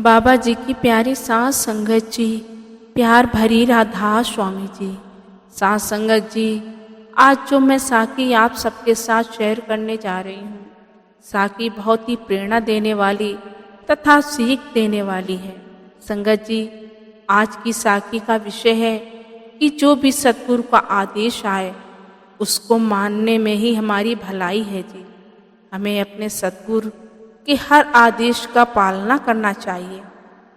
बाबा जी की प्यारी साथ संगत जी, प्यार भरी राधा स्वामी जी। साथ संगत जी, आज जो मैं साकी आप सबके साथ शेयर करने जा रही हूँ, साकी बहुत ही प्रेरणा देने वाली तथा सीख देने वाली है। संगत जी, आज की साकी का विषय है कि जो भी सतगुरु का आदेश आए उसको मानने में ही हमारी भलाई है जी। हमें अपने सतगुरु के हर आदेश का पालना करना चाहिए।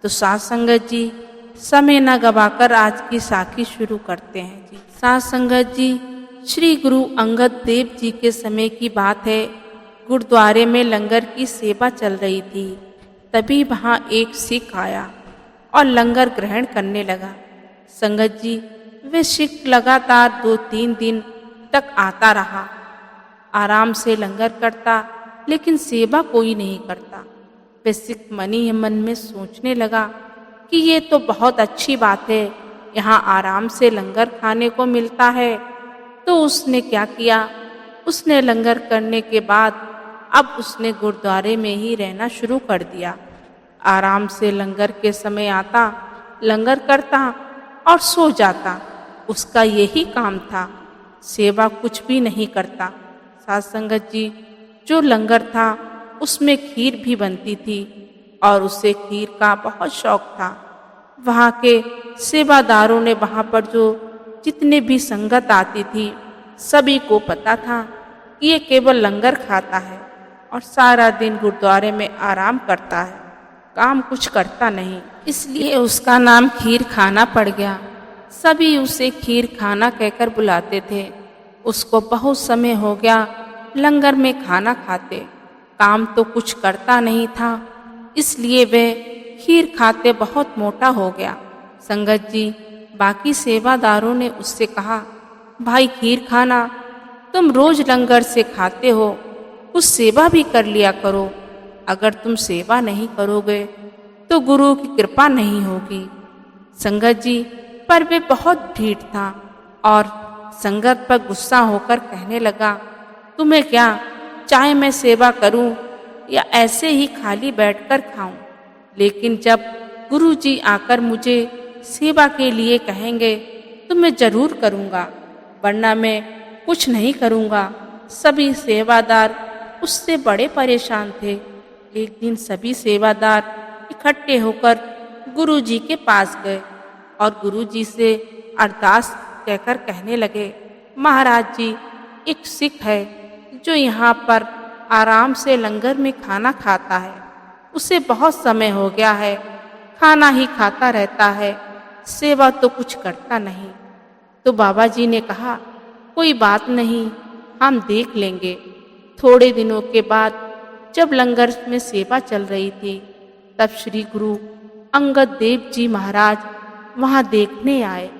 तो साथ संगत जी, समय न गवाकर आज की साखी शुरू करते हैं जी। साथ संगत जी, श्री गुरु अंगद देव जी के समय की बात है। गुरुद्वारे में लंगर की सेवा चल रही थी। तभी वहाँ एक सिख आया और लंगर ग्रहण करने लगा। संगत जी, वे सिख लगातार 2-3 दिन तक आता रहा, आराम से लंगर करता, लेकिन सेवा कोई नहीं करता। वे सिख मन ही मन में सोचने लगा कि ये तो बहुत अच्छी बात है, यहाँ आराम से लंगर खाने को मिलता है। तो उसने क्या किया, उसने लंगर करने के बाद अब उसने गुरुद्वारे में ही रहना शुरू कर दिया। आराम से लंगर के समय आता, लंगर करता और सो जाता। उसका यही काम था, सेवा कुछ भी नहीं करता। साथ संगत जी, जो लंगर था उसमें खीर भी बनती थी और उसे खीर का बहुत शौक था। वहाँ के सेवादारों ने वहाँ पर जो जितने भी संगत आती थी सभी को पता था कि ये केवल लंगर खाता है और सारा दिन गुरुद्वारे में आराम करता है, काम कुछ करता नहीं। इसलिए उसका नाम खीर खाना पड़ गया। सभी उसे खीर खाना कहकर बुलाते थे। उसको बहुत समय हो गया लंगर में खाना खाते, काम तो कुछ करता नहीं था, इसलिए वह खीर खाते बहुत मोटा हो गया। संगत जी, बाकी सेवादारों ने उससे कहा, भाई खीर खाना, तुम रोज लंगर से खाते हो, कुछ सेवा भी कर लिया करो। अगर तुम सेवा नहीं करोगे तो गुरु की कृपा नहीं होगी। संगत जी, पर वे बहुत ढीठ था और संगत पर गुस्सा होकर कहने लगा, तुम्हें क्या, चाहे मैं सेवा करूं या ऐसे ही खाली बैठकर खाऊं, लेकिन जब गुरु जी आकर मुझे सेवा के लिए कहेंगे तो मैं जरूर करूंगा, वरना मैं कुछ नहीं करूंगा। सभी सेवादार उससे बड़े परेशान थे। एक दिन सभी सेवादार इकट्ठे होकर गुरु जी के पास गए और गुरु जी से अरदास कहकर कहने लगे, महाराज जी, एक सिख है जो यहाँ पर आराम से लंगर में खाना खाता है। उसे बहुत समय हो गया है, खाना ही खाता रहता है, सेवा तो कुछ करता नहीं। तो बाबा जी ने कहा, कोई बात नहीं, हम देख लेंगे। थोड़े दिनों के बाद जब लंगर में सेवा चल रही थी, तब श्री गुरु अंगद देव जी महाराज वहाँ देखने आए।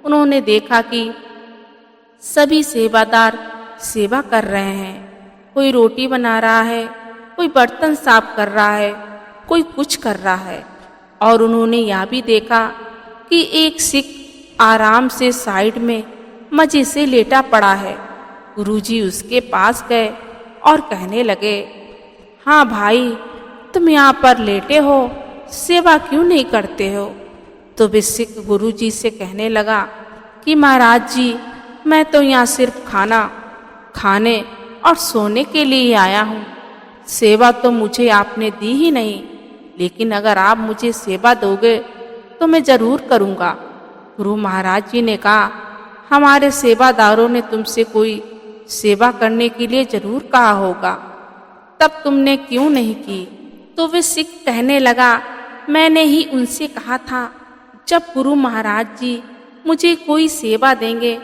उन्होंने देखा कि सभी सेवादार सेवा कर रहे हैं। कोई रोटी बना रहा है, कोई बर्तन साफ कर रहा है, कोई कुछ कर रहा है। और उन्होंने यह भी देखा कि एक सिख आराम से साइड में मजे से लेटा पड़ा है। गुरुजी उसके पास गए और कहने लगे, हाँ भाई, तुम यहाँ पर लेटे हो, सेवा क्यों नहीं करते हो? तो वे सिख गुरुजी से कहने लगा कि महाराज जी, मैं तो यहाँ सिर्फ खाना खाने और सोने के लिए आया हूँ। सेवा तो मुझे आपने दी ही नहीं, लेकिन अगर आप मुझे सेवा दोगे तो मैं जरूर करूँगा। गुरु महाराज जी ने कहा, हमारे सेवादारों ने तुमसे कोई सेवा करने के लिए जरूर कहा होगा, तब तुमने क्यों नहीं की? तो वे सिख कहने लगा, मैंने ही उनसे कहा था, जब गुरु महाराज जी मुझे कोई सेवा देंगे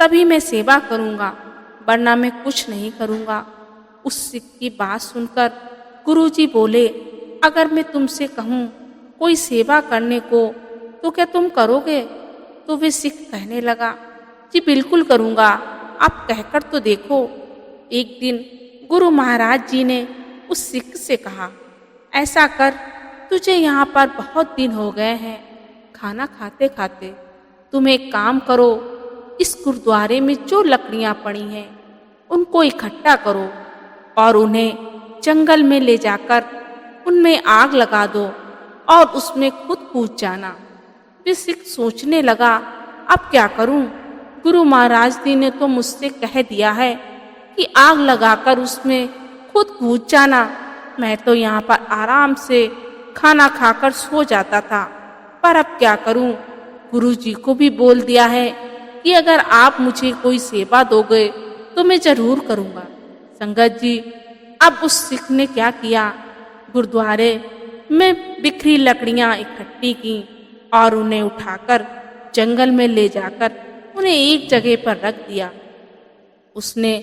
तभी मैं सेवा करूँगा, वरना मैं कुछ नहीं करूँगा। उस सिख की बात सुनकर गुरुजी बोले, अगर मैं तुमसे कहूँ कोई सेवा करने को तो क्या तुम करोगे? तो वे सिख कहने लगा, जी बिल्कुल करूँगा, आप कहकर तो देखो। एक दिन गुरु महाराज जी ने उस सिख से कहा, ऐसा कर, तुझे यहाँ पर बहुत दिन हो गए हैं खाना खाते खाते, तुम एक काम करो, इस गुरुद्वारे में जो लकड़ियाँ पड़ी हैं उनको इकट्ठा करो और उन्हें जंगल में ले जाकर उनमें आग लगा दो और उसमें खुद कूद जाना। वे सिख सोचने लगा, अब क्या करूं? गुरु महाराज जी ने तो मुझसे कह दिया है कि आग लगाकर उसमें खुद कूद जाना। मैं तो यहाँ पर आराम से खाना खाकर सो जाता था, पर अब क्या करूं? गुरु जी को भी बोल दिया है कि अगर आप मुझे कोई सेवा दोगे तो मैं जरूर करूंगा। संगत जी, अब उस सिख ने क्या किया? गुरुद्वारे में बिखरी लकड़ियां इकट्ठी की और उन्हें उठाकर जंगल में ले जाकर उन्हें एक जगह पर रख दिया। उसने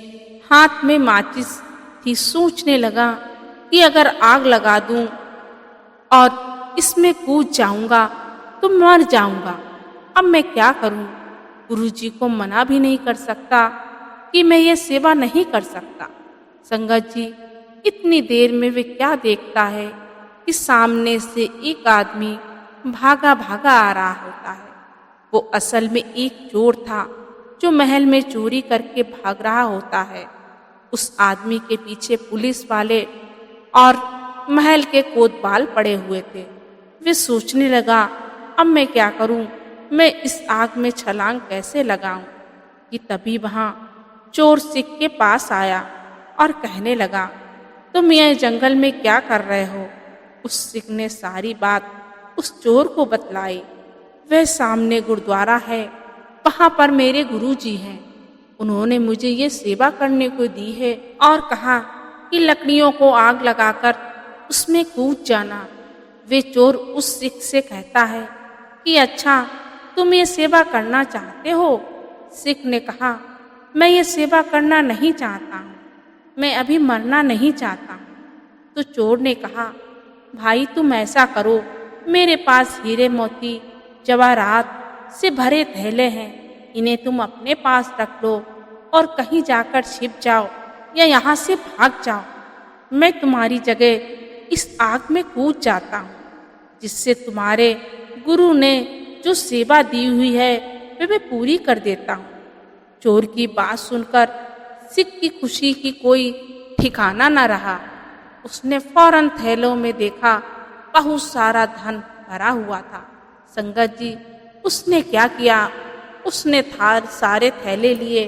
हाथ में माचिस थी, सोचने लगा कि अगर आग लगा दूं और इसमें कूद जाऊंगा तो मर जाऊंगा। अब मैं क्या करूं? गुरुजी को मना भी नहीं कर सकता कि मैं ये सेवा नहीं कर सकता। संगत जी, इतनी देर में वे क्या देखता है कि सामने से एक आदमी भागा भागा आ रहा होता है। वो असल में एक चोर था जो महल में चोरी करके भाग रहा होता है। उस आदमी के पीछे पुलिस वाले और महल के कोतवाल पड़े हुए थे। वे सोचने लगा, अब मैं क्या करूं? मैं इस आग में छलांग कैसे लगाऊं? कि तभी वहां चोर सिख के पास आया और कहने लगा, तुम यह जंगल में क्या कर रहे हो? उस सिख ने सारी बात उस चोर को बतलाई। वह सामने गुरुद्वारा है, वहां पर मेरे गुरुजी हैं। उन्होंने मुझे ये सेवा करने को दी है और कहा कि लकड़ियों को आग लगाकर उसमें कूद जाना। वे चोर उस सिख से कहता है कि अच्छा, तुम ये सेवा करना चाहते हो? सिख ने कहा, मैं ये सेवा करना नहीं चाहता हूँ, मैं अभी मरना नहीं चाहता हूँ। तो चोर ने कहा, भाई तुम ऐसा करो, मेरे पास हीरे मोती जवाहरात से भरे थैले हैं, इन्हें तुम अपने पास रख लो और कहीं जाकर छिप जाओ या यहाँ से भाग जाओ। मैं तुम्हारी जगह इस आग में कूद जाता हूँ, जिससे तुम्हारे गुरु ने जो सेवा दी हुई है वे मैं पूरी कर देता हूँ। चोर की बात सुनकर सिख की खुशी की कोई ठिकाना न रहा। उसने फौरन थैलों में देखा, बहुत सारा धन भरा हुआ था। संगत जी, उसने क्या किया? उसने सारे थैले लिए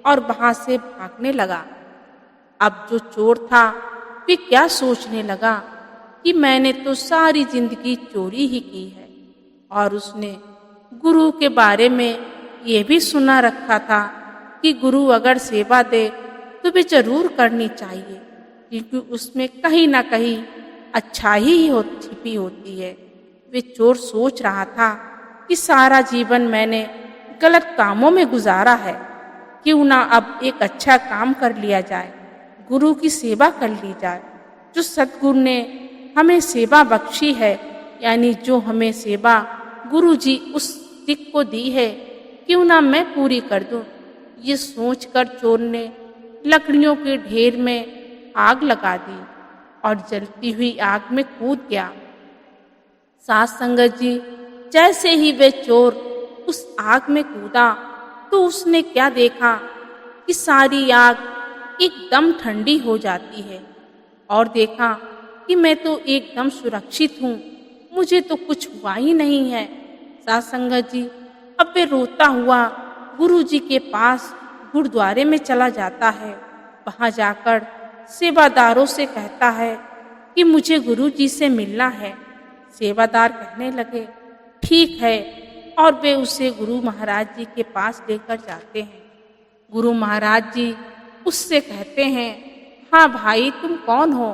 और वहां से भागने लगा। अब जो चोर था वे क्या सोचने लगा कि मैंने तो सारी जिंदगी चोरी ही की है। और उसने गुरु के बारे में ये भी सुना रखा था कि गुरु अगर सेवा दे तो वे जरूर करनी चाहिए, क्योंकि उसमें कहीं ना कहीं अच्छाई ही छिपी होती है। वे चोर सोच रहा था कि सारा जीवन मैंने गलत कामों में गुजारा है, क्यों ना अब एक अच्छा काम कर लिया जाए, गुरु की सेवा कर ली जाए। जो सद्गुरु ने हमें सेवा बख्शी है, यानी जो हमें सेवा गुरु जी उस सिख को दी है, क्यों ना मैं पूरी कर दूं। ये सोचकर चोर ने लकड़ियों के ढेर में आग लगा दी और जलती हुई आग में कूद गया। साथ संगत जी, जैसे ही वे चोर उस आग में कूदा तो उसने क्या देखा कि सारी आग एकदम ठंडी हो जाती है और देखा कि मैं तो एकदम सुरक्षित हूँ, मुझे तो कुछ हुआ ही नहीं है। साथ संगत जी, अब वे रोता हुआ गुरु जी के पास गुरुद्वारे में चला जाता है। वहां जाकर सेवादारों से कहता है कि मुझे गुरु जी से मिलना है। सेवादार कहने लगे, ठीक है, और वे उसे गुरु महाराज जी के पास लेकर जाते हैं। गुरु महाराज जी उससे कहते हैं, हाँ भाई, तुम कौन हो?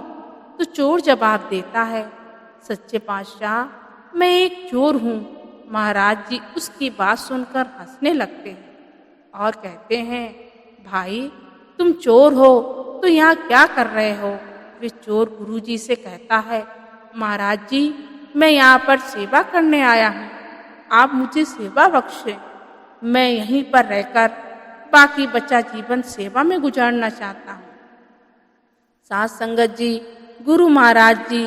तो चोर जवाब देता है, सच्चे पातशाह, मैं एक चोर हूँ। महाराज जी उसकी बात सुनकर हंसने लगते हैं और कहते हैं, भाई तुम चोर हो तो यहाँ क्या कर रहे हो? वे चोर गुरु जी से कहता है, महाराज जी, मैं यहाँ पर सेवा करने आया हूँ, आप मुझे सेवा बख्शें। मैं यहीं पर रहकर बाकी बचा जीवन सेवा में गुजारना चाहता हूँ। साथ संगत जी, गुरु महाराज जी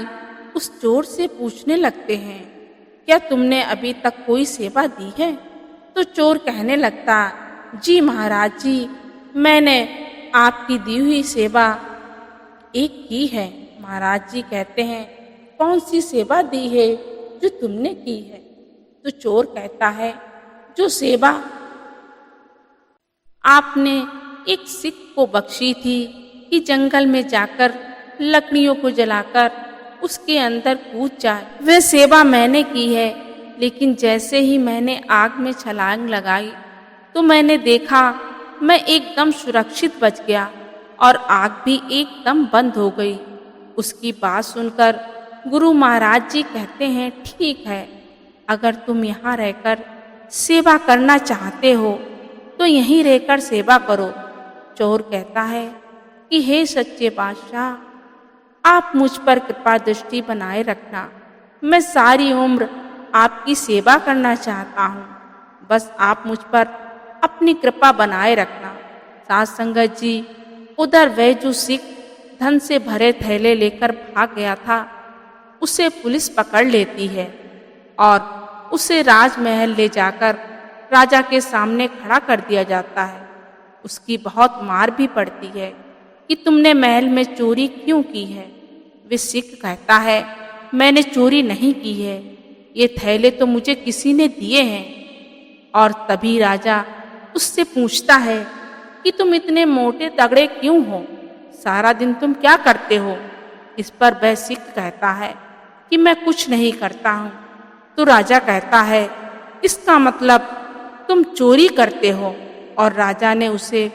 उस चोर से पूछने लगते हैं, क्या तुमने अभी तक कोई सेवा दी है? तो चोर कहने लगता, जी महाराज जी, मैंने आपकी दी हुई सेवा एक की है। महाराज जी कहते हैं, कौन सी सेवा दी है जो तुमने की है? तो चोर कहता है, जो सेवा आपने एक सिख को बख्शी थी कि जंगल में जाकर लकड़ियों को जलाकर उसके अंदर कूद जाए, वह सेवा मैंने की है। लेकिन जैसे ही मैंने आग में छलांग लगाई तो मैंने देखा मैं एकदम सुरक्षित बच गया और आग भी एकदम बंद हो गई। उसकी बात सुनकर गुरु महाराज जी कहते हैं, ठीक है, अगर तुम यहाँ रहकर सेवा करना चाहते हो तो यहीं रहकर सेवा करो। चोर कहता है कि हे सच्चे बादशाह, आप मुझ पर कृपा दृष्टि बनाए रखना। मैं सारी उम्र आपकी सेवा करना चाहता हूँ, बस आप मुझ पर अपनी कृपा बनाए रखना। साध संगत जी, उधर वह जो सिख धन से भरे थैले लेकर भाग गया था, उसे पुलिस पकड़ लेती है और उसे राजमहल ले जाकर राजा के सामने खड़ा कर दिया जाता है। उसकी बहुत मार भी पड़ती है कि तुमने महल में चोरी क्यों की है? वे सिख कहता है, मैंने चोरी नहीं की है, ये थैले तो मुझे किसी ने दिए हैं। और तभी राजा उससे पूछता है कि तुम इतने मोटे तगड़े क्यों हो? सारा दिन तुम क्या करते हो? इस पर वह सिख कहता है कि मैं कुछ नहीं करता हूँ। तो राजा कहता है, इसका मतलब तुम चोरी करते हो। और राजा ने उसे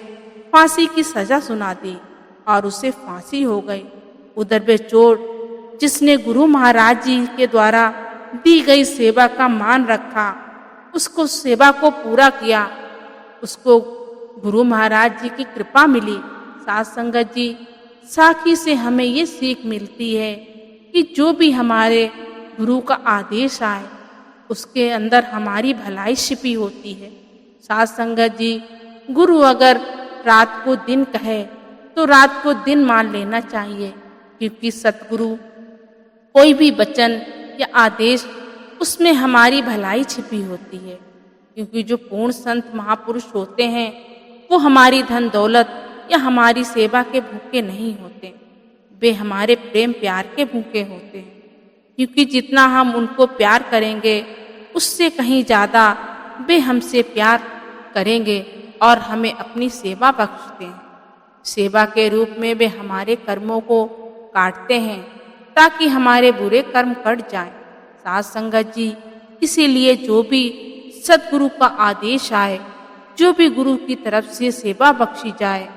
फांसी की सजा सुना दी और उसे फांसी हो गई। उधर वे चोर जिसने गुरु महाराज जी के द्वारा दी गई सेवा का मान रखा, उसको सेवा को पूरा किया, उसको गुरु महाराज जी की कृपा मिली। साध संगत जी, साखी से हमें ये सीख मिलती है कि जो भी हमारे गुरु का आदेश आए उसके अंदर हमारी भलाई छिपी होती है। साध संगत जी, गुरु अगर रात को दिन कहे तो रात को दिन मान लेना चाहिए, क्योंकि सतगुरु कोई भी वचन या आदेश उसमें हमारी भलाई छिपी होती है। क्योंकि जो पूर्ण संत महापुरुष होते हैं वो हमारी धन दौलत या हमारी सेवा के भूखे नहीं होते, वे हमारे प्रेम प्यार के भूखे होते हैं। क्योंकि जितना हम उनको प्यार करेंगे उससे कहीं ज़्यादा वे हमसे प्यार करेंगे और हमें अपनी सेवा बख्शते हैं। सेवा के रूप में वे हमारे कर्मों को काटते हैं ताकि हमारे बुरे कर्म कट जाएं। साध संगत जी, इसीलिए जो भी सद्गुरु का आदेश आए, जो भी गुरु की तरफ से सेवा बख्शी जाए,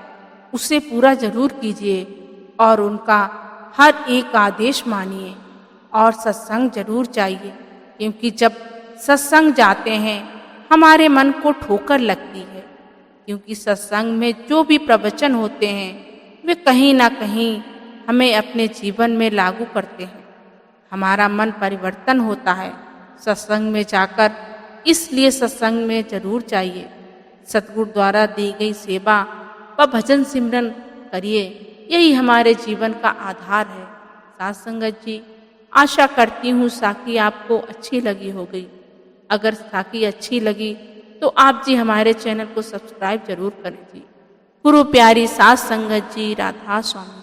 उसे पूरा जरूर कीजिए और उनका हर एक आदेश मानिए। और सत्संग जरूर चाहिए, क्योंकि जब सत्संग जाते हैं हमारे मन को ठोकर लगती है। क्योंकि सत्संग में जो भी प्रवचन होते हैं वे कहीं ना कहीं हमें अपने जीवन में लागू करते हैं, हमारा मन परिवर्तन होता है सत्संग में जाकर। इसलिए सत्संग में जरूर चाहिए। सतगुरु द्वारा दी गई सेवा व भजन सिमरन करिए, यही हमारे जीवन का आधार है। साध संगत जी, आशा करती हूँ साखी आपको अच्छी लगी होगी। अगर साखी अच्छी लगी तो आप जी हमारे चैनल को सब्सक्राइब जरूर करें जी। गुरु प्यारी साध संगत जी, राधा स्वामी।